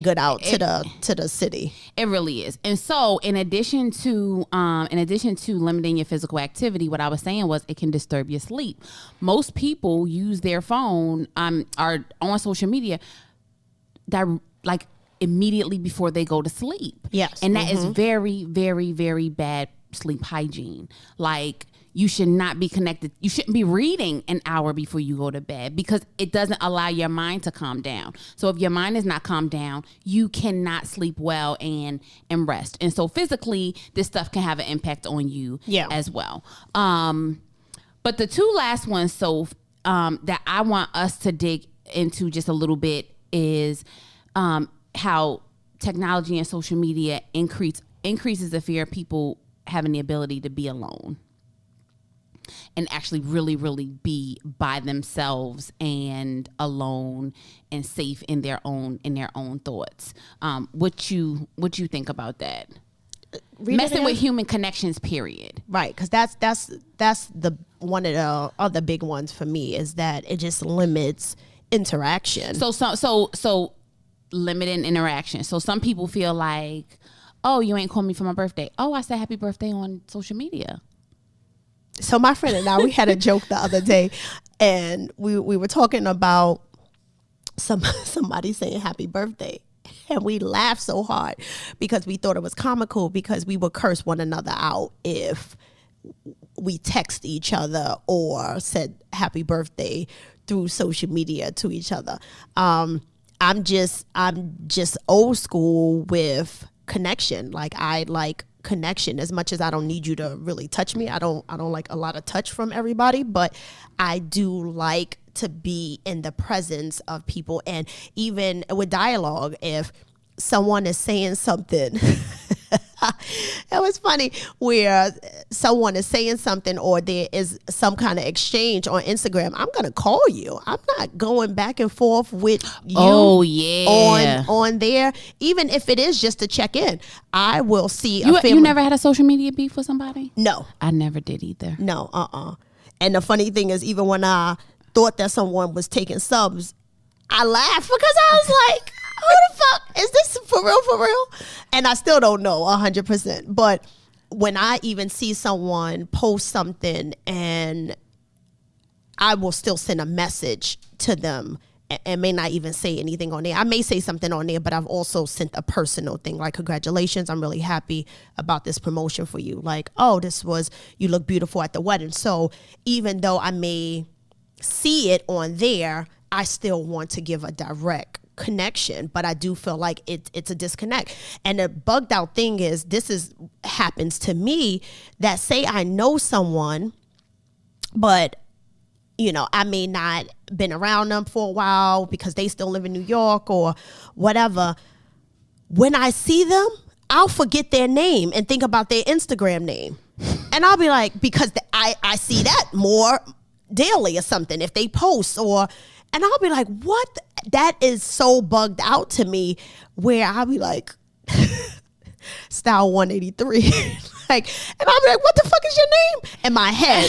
good out to the city. It really is. And so in addition to limiting your physical activity, what I was saying was it can disturb your sleep. Most people use their phone are on social media that like immediately before they go to sleep. Yes. And that is very, very, very bad sleep hygiene. Like, you should not be connected. You shouldn't be reading an hour before you go to bed because it doesn't allow your mind to calm down. So if your mind is not calmed down, you cannot sleep well and rest. And so physically, this stuff can have an impact on you as well. But the two last ones, that I want us to dig into just a little bit is how technology and social media increases the fear of people having the ability to be alone and actually really, really be by themselves and alone and safe in their own thoughts. What you think about that? Messing with human connections, period. Right, because that's the one of the other big ones for me is that it just limits interaction. So limiting interaction. So some people feel like, oh, you ain't called me for my birthday. Oh, I said happy birthday on social media. So my friend and I, we had a joke the other day, and we were talking about somebody saying happy birthday. And we laughed so hard because we thought it was comical because we would curse one another out if we text each other or said happy birthday through social media to each other. I'm just old school with connection. Like, I like connection as much as I don't need you to really touch me. I don't like a lot of touch from everybody, but I do like to be in the presence of people. And even with dialogue, if someone is saying something, it was funny where someone is saying something or there is some kind of exchange on Instagram, I'm going to call you. I'm not going back and forth with you on there. Even if it is just to check in, I will see a family. You never had a social media beef with somebody? No. I never did either. No, And the funny thing is, even when I thought that someone was taking subs, I laughed because I was like, who the fuck is this for real? And I still don't know 100%. But when I even see someone post something, and I will still send a message to them and may not even say anything on there. I may say something on there, but I've also sent a personal thing like, congratulations, I'm really happy about this promotion for you. Like, oh, you look beautiful at the wedding. So even though I may see it on there, I still want to give a direct connection, but I do feel like it's a disconnect. And the bugged out thing is, happens to me, that say I know someone, but I may not been around them for a while because they still live in New York or whatever. When I see them, I'll forget their name and think about their Instagram name. And I'll be like, because I see that more daily or something if they post and I'll be like, what? That is so bugged out to me, where I'll be like, style 183. And I'll be like, what the fuck is your name? In my head.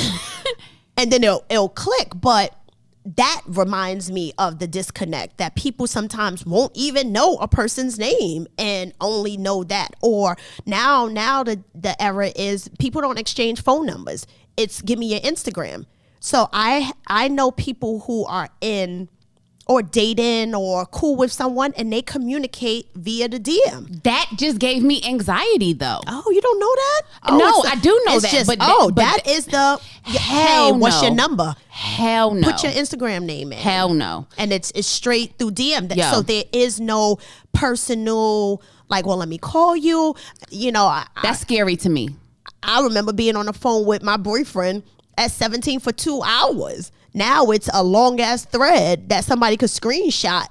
And then it'll click. But that reminds me of the disconnect, that people sometimes won't even know a person's name and only know that. Or now the era is people don't exchange phone numbers. It's give me your Instagram. So I know people who are in or dating or cool with someone, and they communicate via the DM. That just gave me anxiety, though. Oh, you don't know that? No, I do know that. That is the, hey, what's your number? Hell no. Put your Instagram name in. Hell no. And it's straight through DM. So there is no personal, like, well, let me call you. That's scary to me. I remember being on the phone with my boyfriend at 17 for 2 hours. Now it's a long ass thread that somebody could screenshot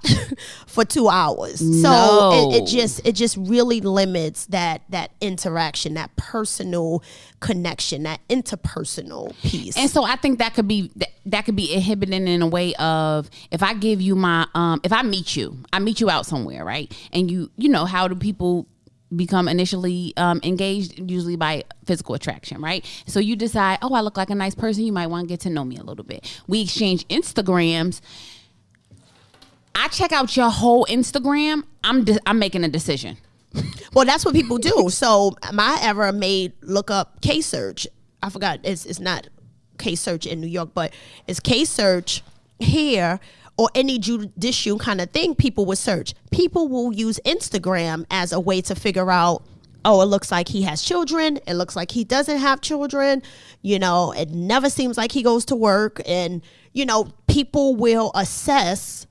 for 2 hours. No. So it just really limits that interaction, that personal connection, that interpersonal piece. And so I think that could be inhibiting in a way of, if I give you my if I meet you out somewhere, right? And you know, how do people become initially engaged? Usually by physical attraction, right? So you decide, oh, I look like a nice person, you might want to get to know me a little bit. We exchange Instagrams. I check out your whole Instagram, I'm making a decision. Well, that's what people do. So my ever made look up K-Search. I forgot it's not K-Search in New York, but it's K-Search here, or any judicial kind of thing people would search. People will use Instagram as a way to figure out, oh, it looks like he has children. It looks like he doesn't have children. You know, it never seems like he goes to work. And, you know, people will assess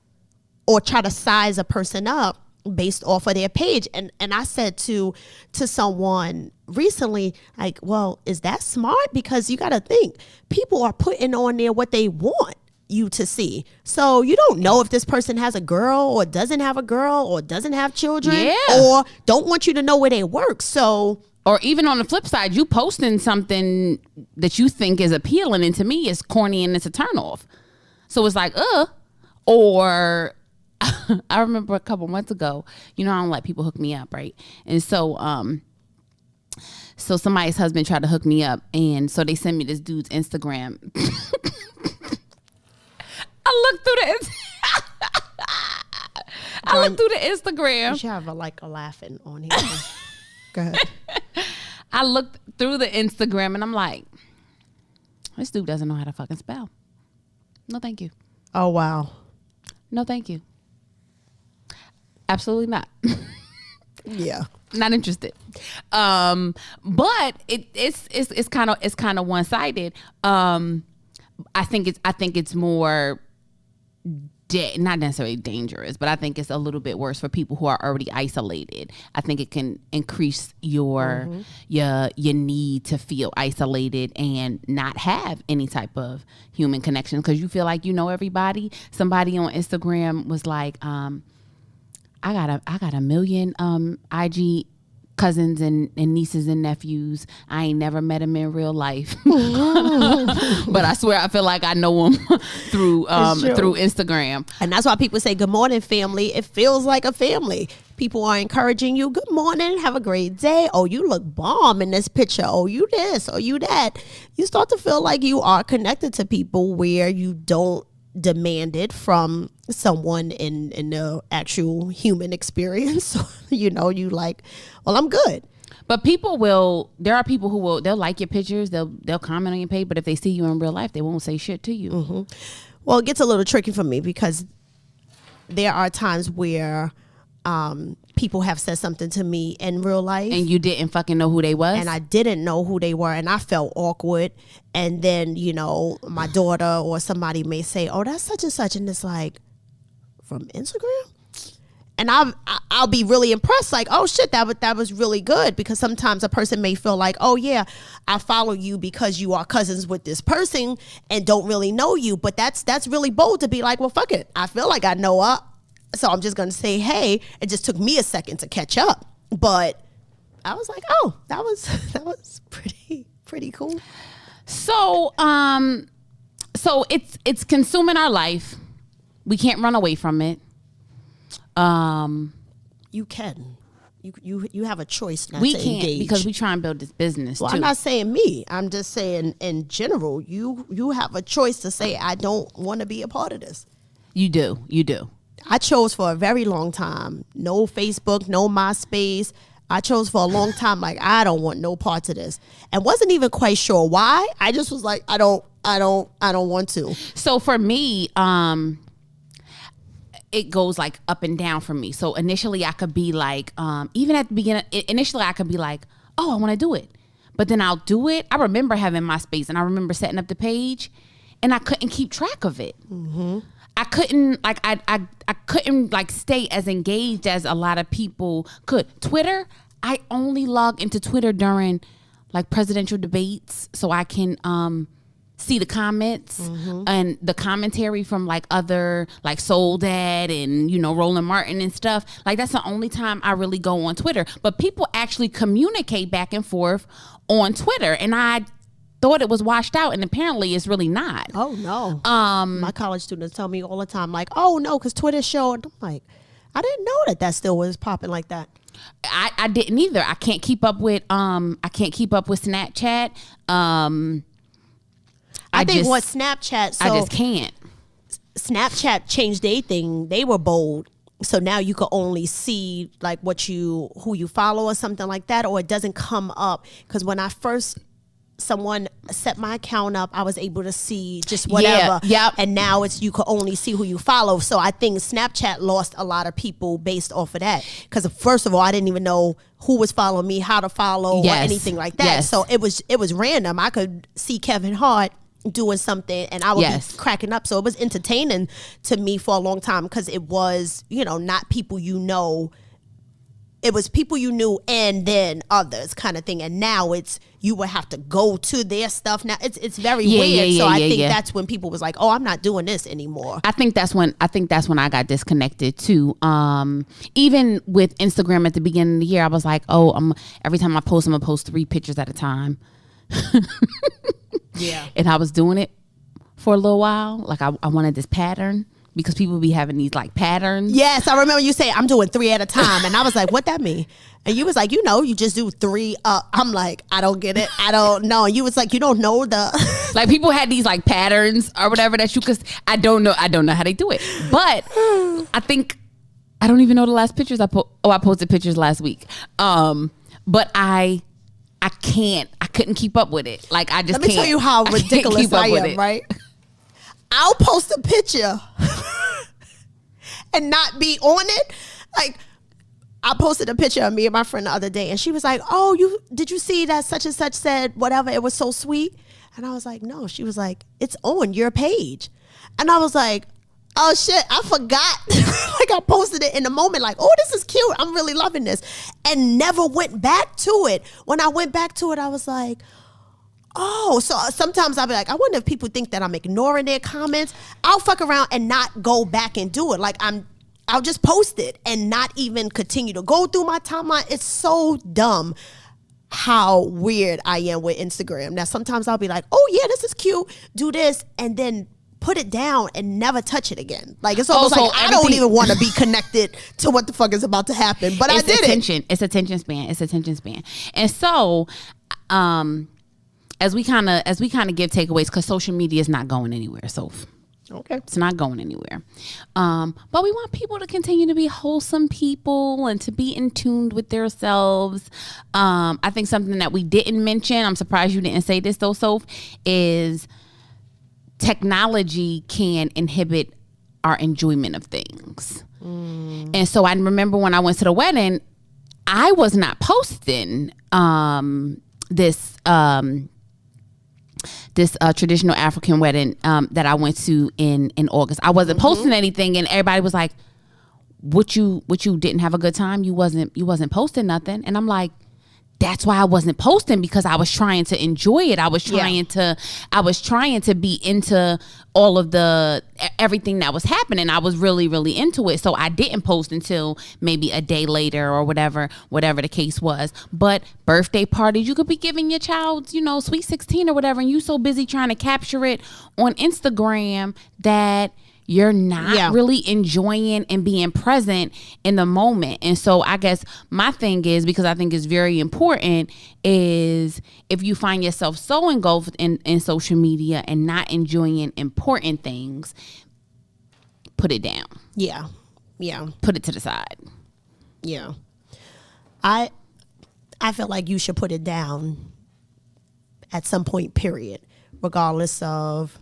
or try to size a person up based off of their page. And I said to someone recently, like, well, is that smart? Because you got to think, people are putting on there what they want you to see. So you don't know if this person has a girl or doesn't have a girl or doesn't have children, or don't want you to know where they work. So, or even on the flip side, you posting something that you think is appealing, and to me it's corny and it's a turn off. So it's like, or I remember a couple months ago, you know, I don't let people hook me up, right? And so somebody's husband tried to hook me up, and so they sent me this dude's Instagram. I looked through the Instagram. You should have a laughing on here. Go ahead. I looked through the Instagram and I'm like, this dude doesn't know how to fucking spell. No, thank you. Oh, wow. No, thank you. Absolutely not. Yeah. Not interested. But it's kind of one-sided. I think it's more not necessarily dangerous, but I think it's a little bit worse for people who are already isolated. I think it can increase your need to feel isolated and not have any type of human connection because you feel like you know everybody. Somebody on Instagram was like, I got a million IG cousins and nieces and nephews. I ain't never met them in real life, but I swear I feel like I know them through Instagram. And that's why people say good morning, family. It feels like a family. People are encouraging you. Good morning. Have a great day. Oh, you look bomb in this picture. Oh, you this. Oh, you that. You start to feel like you are connected to people where you don't demand it from someone in the actual human experience. You know, you like, well, I'm good. But there are people who they'll like your pictures, they'll comment on your page, but if they see you in real life, they won't say shit to you. Mm-hmm. Well, it gets a little tricky for me because there are times where people have said something to me in real life, and you didn't fucking know who they was, and I didn't know who they were, and I felt awkward. And then, you know, my daughter or somebody may say, oh, that's such and such, and it's like, from Instagram? And I'll be really impressed, like, oh shit, that was really good, because sometimes a person may feel like, oh yeah, I follow you because you are cousins with this person and don't really know you. But that's really bold to be like, well, fuck it, I feel like I know her, so I'm just gonna say hey. It just took me a second to catch up, but I was like, oh, that was pretty cool. So it's consuming our life. We can't run away from it. You can. You have a choice not we to can't engage. Because we try and build this business Well, too. I'm not saying me. I'm just saying in general, you have a choice to say, I don't want to be a part of this. You do. I chose for a very long time. No Facebook, no MySpace. I chose for a long time, like, I don't want no parts of this. And wasn't even quite sure why. I just was like, I don't want to. So for me, it goes like up and down for me. So initially I could be like, even at the beginning, I could be like, oh, I want to do it. But then I'll do it. I remember having MySpace and I remember setting up the page and I couldn't keep track of it. Mm-hmm. I couldn't I couldn't like stay as engaged as a lot of people could. Twitter, I only log into Twitter during like presidential debates so I can see the comments and the commentary from like other like Soul Dad and, you know, Roland Martin and stuff. Like that's the only time I really go on Twitter. But people actually communicate back and forth on Twitter, and I thought it was washed out, and apparently it's really not. Oh no. My college students tell me all the time, like, oh no, because Twitter showed. I'm like, I didn't know that still was popping like that. I didn't either. I can't keep up with Snapchat. I think what Snapchat. So I just can't. Snapchat changed their thing. They were bold. So now you can only see like who you follow or something like that, or it doesn't come up. Because when I first someone set my account up, I was able to see just whatever. Yep. And now you can only see who you follow. So I think Snapchat lost a lot of people based off of that. Because first of all, I didn't even know who was following me, how to follow, or anything like that. Yes. So it was random. I could see Kevin Hart doing something and I would be cracking up. So it was entertaining to me for a long time because it was, not people you know. It was people you knew and then others kind of thing. And now you would have to go to their stuff. Now it's very weird. So I think that's when people was like, oh, I'm not doing this anymore. I think that's when I got disconnected too. Even with Instagram at the beginning of the year, I was like, oh, every time I post, I'm gonna post 3 pictures at a time. Yeah. And I was doing it for a little while. Like I wanted this pattern. Because people be having these like patterns. Yes, I remember you say I'm doing 3 at a time, and I was like, "What that mean?" And you was like, you just do 3 up. I'm like, I don't get it. I don't know. And you was like, you don't know the like people had these like patterns or whatever that you could. I don't know how they do it, but I don't even know the last pictures I posted pictures last week. But I couldn't keep up with it. Like I just let me tell you how ridiculous I am, right? I'll post a picture and not be on it. Like I posted a picture of me and my friend the other day and she was like, oh, did you see that such and such said whatever? It was so sweet. And I was like, no. She was like, it's on your page. And I was like, oh shit, I forgot. Like I posted it in the moment like, oh, this is cute. I'm really loving this. And never went back to it. When I went back to it, I was like, oh, so sometimes I'll be like, I wonder if people think that I'm ignoring their comments. I'll fuck around and not go back and do it. Like I'll just post it and not even continue to go through my timeline. It's so dumb how weird I am with Instagram. Now, sometimes I'll be like, oh yeah, this is cute. Do this and then put it down and never touch it again. Like it's almost like I don't even want to be connected to what the fuck is about to happen. But I did it. It's attention span. And so, as we kind of give takeaways, because social media is not going anywhere. So okay, it's not going anywhere. But we want people to continue to be wholesome people and to be in tune with themselves. I think something that we didn't mention, I'm surprised you didn't say this though, Soph, is technology can inhibit our enjoyment of things. And so I remember when I went to the wedding, I was not posting this traditional African wedding that I went to in August. I wasn't posting anything, and everybody was like, "What you didn't have a good time? You wasn't posting nothing." And I'm like, that's why I wasn't posting, because I was trying to enjoy it. I was trying to be into all of everything that was happening. I was really, really into it. So I didn't post until maybe a day later or whatever the case was. But birthday parties, you could be giving your child, sweet 16 or whatever, and you so busy trying to capture it on Instagram that you're not really enjoying and being present in the moment. And so I guess my thing is, because I think it's very important, is if you find yourself so engulfed in social media and not enjoying important things, put it down. Yeah. Put it to the side. Yeah. I feel like you should put it down at some point, period, regardless of...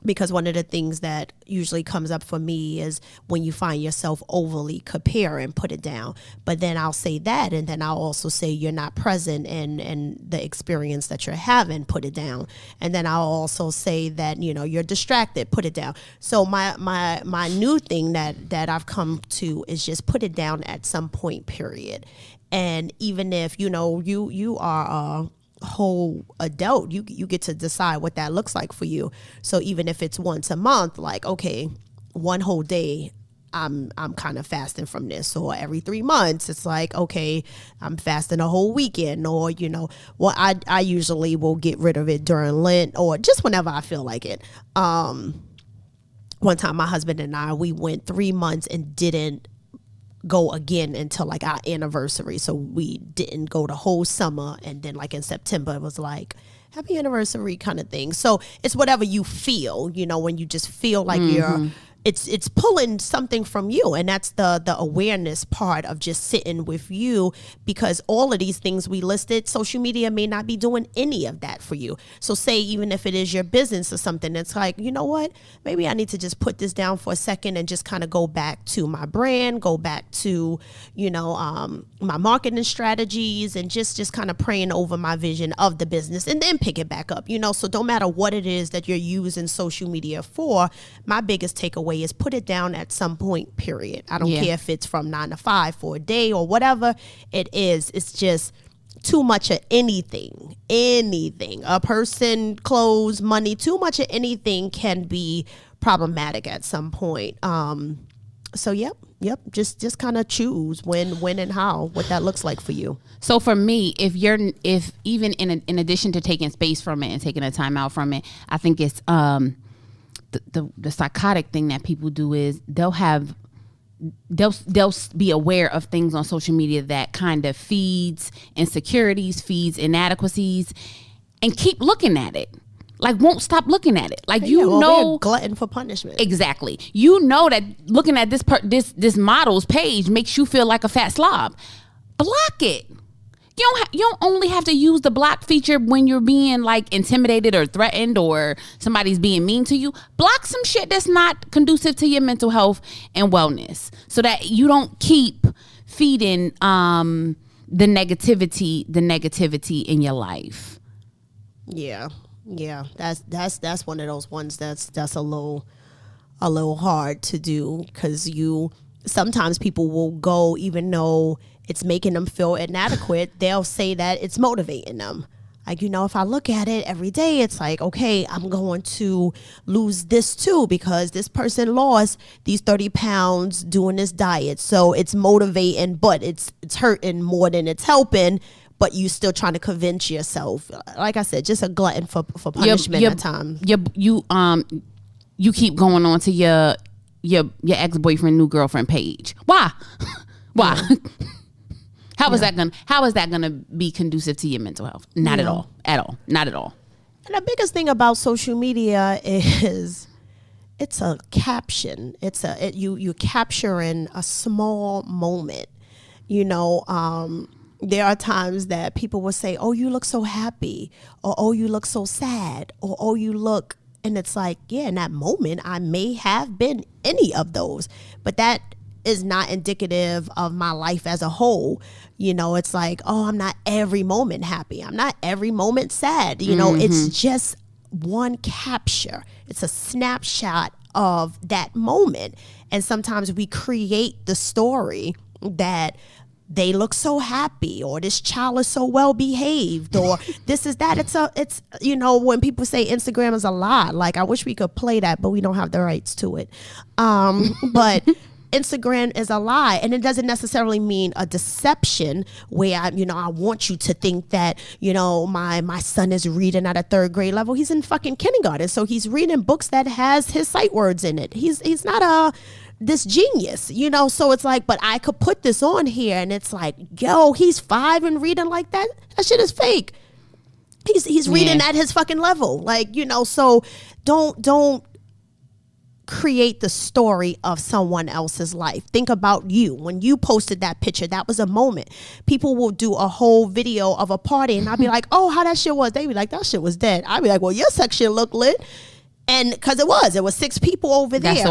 Because one of the things that usually comes up for me is when you find yourself overly comparing, put it down. But then I'll say that, and then I'll also say you're not present in the experience that you're having, put it down. And then I'll also say that, you're distracted, put it down. So my new thing that I've come to is just put it down at some point, period. And even if, you are whole adult, you get to decide what that looks like for you. So even if it's once a month, like, okay, one whole day I'm kind of fasting from this, or every 3 months it's like, okay, I'm fasting a whole weekend, or I usually will get rid of it during Lent or just whenever I feel like it. One time my husband and I, we went 3 months and didn't go again until like our anniversary. So we didn't go the whole summer, and then like in September it was like, happy anniversary kind of thing. So it's whatever you feel, you know, when you just feel like you're, it's pulling something from you. And that's the awareness part of just sitting with you, because all of these things we listed, social media may not be doing any of that for you. So say, even if it is your business or something, it's like, you know what, maybe I need to just put this down for a second and just kind of go back to my brand, go back to, you know, my marketing strategies, and just kind of praying over my vision of the business, and then pick it back up, you know. So no matter what it is that you're using social media for, my biggest takeaway is put it down at some point, period. I don't care if it's from 9 to 5 for a day or whatever it is. It's just too much of anything, a person, clothes, money, too much of anything can be problematic at some point. So yep. Just kind of choose when and how, what that looks like for you. So for me, if even in addition to taking space from it and taking a time out from it, I think it's the psychotic thing that people do is they'll be aware of things on social media that kind of feeds insecurities, feeds inadequacies, and keep looking at it. Like, won't stop looking at it. Like, they're glutton for punishment. Exactly. You know that looking at this model's page makes you feel like a fat slob. Block it. You don't only have to use the block feature when you're being like intimidated or threatened or somebody's being mean to you. Block some shit that's not conducive to your mental health and wellness, so that you don't keep feeding the negativity in your life. Yeah, that's one of those ones that's a little hard to do, because sometimes people will go, even though it's making them feel inadequate, they'll say that it's motivating them. Like, you know, if I look at it every day, it's like, okay, I'm going to lose this too, because this person lost these 30 pounds doing this diet. So it's motivating, but it's hurting more than it's helping. But you still trying to convince yourself. Like I said, just a glutton for punishment at times. You keep going on to your ex-boyfriend, new girlfriend page. Why? Why? Yeah. How is that gonna be conducive to your mental health? Not at all. Not at all. And the biggest thing about social media is it's a caption. You're capturing a small moment. You know, there are times that people will say, "Oh, you look so happy," or "Oh, you look so sad," or "Oh, you look," and it's like, yeah, in that moment, I may have been any of those, but that is not indicative of my life as a whole. You know, it's like, oh, I'm not every moment happy. I'm not every moment sad. You know, it's just one capture. It's a snapshot of that moment. And sometimes we create the story that they look so happy, or this child is so well behaved, or this is that. It's you know, when people say Instagram is a lie, like, I wish we could play that, but we don't have the rights to it. But Instagram is a lie, and it doesn't necessarily mean a deception where I want you to think that, you know, my son is reading at a 3rd grade level. He's in fucking kindergarten, so he's reading books that has his sight words in it. He's not this genius, you know. So it's like, but I could put this on here, and it's like, yo, he's 5 and reading like that. That shit is fake. He's reading at his fucking level, like, you know. So don't create the story of someone else's life. Think about you. When you posted that picture, that was a moment. People will do a whole video of a party, and I'll be like, oh, how that shit was. They be like, that shit was dead. I'll be like, well, your section looked lit. And because it was 6 people over there. I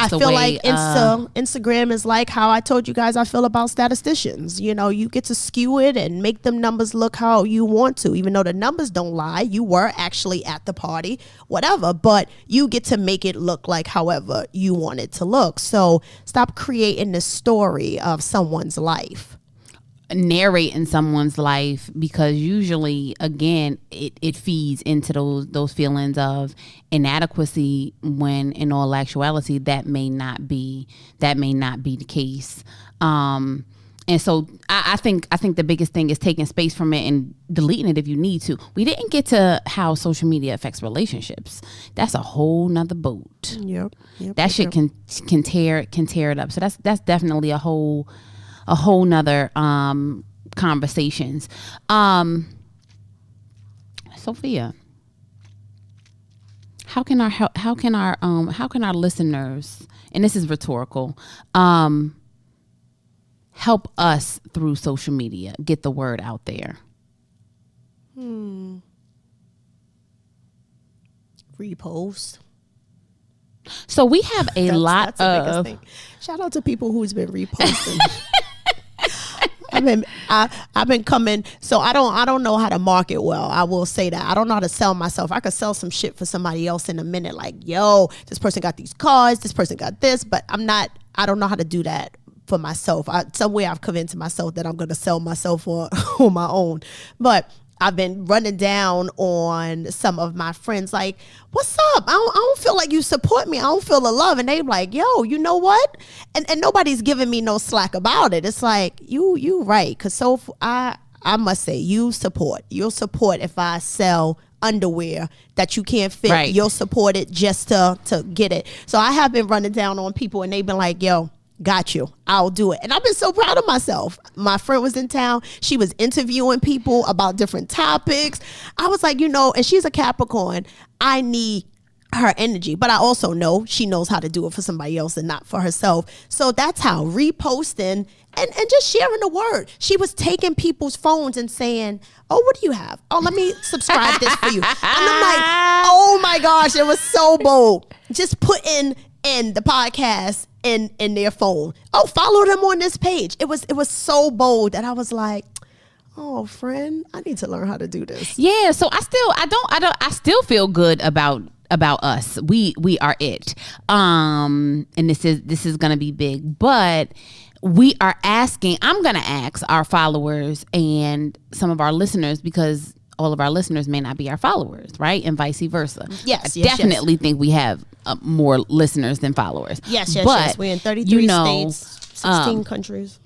feel like Instagram is like how I told you guys I feel about statisticians. You know, you get to skew it and make them numbers look how you want to, even though the numbers don't lie. You were actually at the party, whatever, but you get to make it look like however you want it to look. So stop creating the story of someone's life. Narrating someone's life, because usually, again, it feeds into those feelings of inadequacy, when in all actuality that may not be the case. And so I think the biggest thing is taking space from it and deleting it if you need to. We didn't get to how social media affects relationships. That's a whole nother boat. Yep. That shit can tear it up. So that's definitely a whole conversations. Sophia, how can our listeners, and this is rhetorical, help us through social media get the word out there? Repost. So we have That's the biggest thing. Shout out to people who's been reposting. I've been coming, so I don't know how to market well. I will say that. I don't know how to sell myself. I could sell some shit for somebody else in a minute, like, yo, this person got these cars, this person got this, but I don't know how to do that for myself. Somewhere I've convinced myself that I'm going to sell myself on my own. But I've been running down on some of my friends like, what's up? I don't feel like you support me. I don't feel the love. And they like, yo, you know what? And nobody's giving me no slack about it. It's like, you right. Because I must say, you'll support if I sell underwear that you can't fit. Right. You'll support it just to get it. So I have been running down on people and they've been like, yo, got you. I'll do it. And I've been so proud of myself. My friend was in town. She was interviewing people about different topics. I was like, and she's a Capricorn. I need her energy, but I also know she knows how to do it for somebody else and not for herself. So that's how reposting and just sharing the word. She was taking people's phones and saying, oh, what do you have? Oh, let me subscribe this for you. And I'm like, oh my gosh, it was so bold. Just putting in the podcast in their phone. Oh, follow them on this page. It was so bold that I was like, oh, friend, I need to learn how to do this. Yeah, so I still feel good about us. We are it. And this is going to be big, but we are asking, I'm going to ask our followers and some of our listeners, because all of our listeners may not be our followers, right? And vice versa. Yes, definitely think we have more listeners than followers. Yes. But we're in 33 states, 16 countries.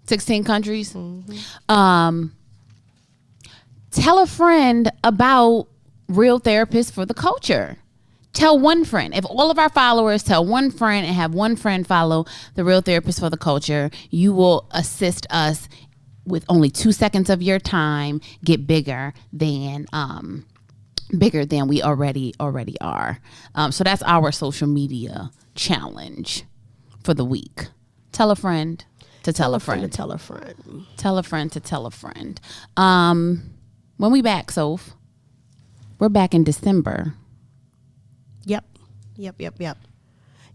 16 countries. Mm-hmm. Tell a friend about Real Therapists for the Culture. Tell one friend. If all of our followers tell one friend and have one friend follow the Real Therapists for the Culture, you will assist us with only 2 seconds of your time get bigger than we already are. So that's our social media challenge for the week. Tell a friend to tell a friend. To tell a friend. Tell a friend to tell a friend. When we back, Soph, we're back in December. Yep.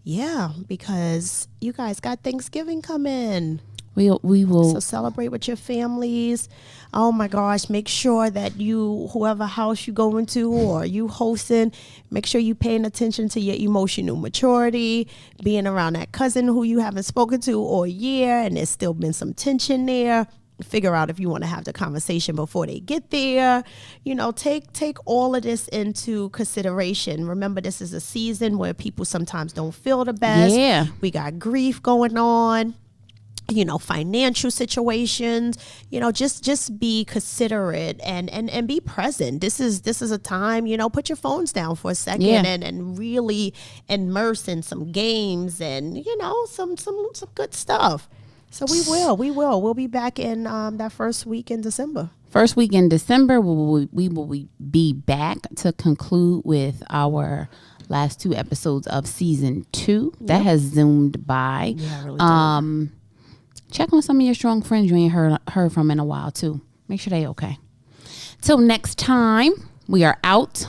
Yeah, because you guys got Thanksgiving coming. We will. So celebrate with your families. Oh my gosh, make sure that whoever house you go into or you hosting, make sure you paying attention to your emotional maturity, being around that cousin who you haven't spoken to all year and there's still been some tension there. Figure out if you want to have the conversation before they get there. Take all of this into consideration. Remember, this is a season where people sometimes don't feel the best. Yeah. We got grief going on. Financial situations, just be considerate and be present. This is a time, put your phones down for a second and really immerse in some games and, some good stuff. So we'll be back in that first week in December. First week in December, we will be back to conclude with our last 2 episodes of season 2. That has zoomed by. Yeah, really did. Check on some of your strong friends you ain't heard from in a while too. Make sure they okay. Till next time, we are out.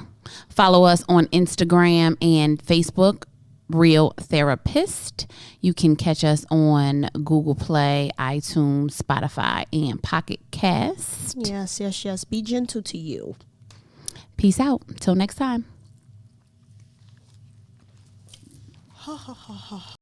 Follow us on Instagram and Facebook, Real Therapist. You can catch us on Google Play, iTunes, Spotify, and Pocket Cast. Yes. Be gentle to you. Peace out. Till next time.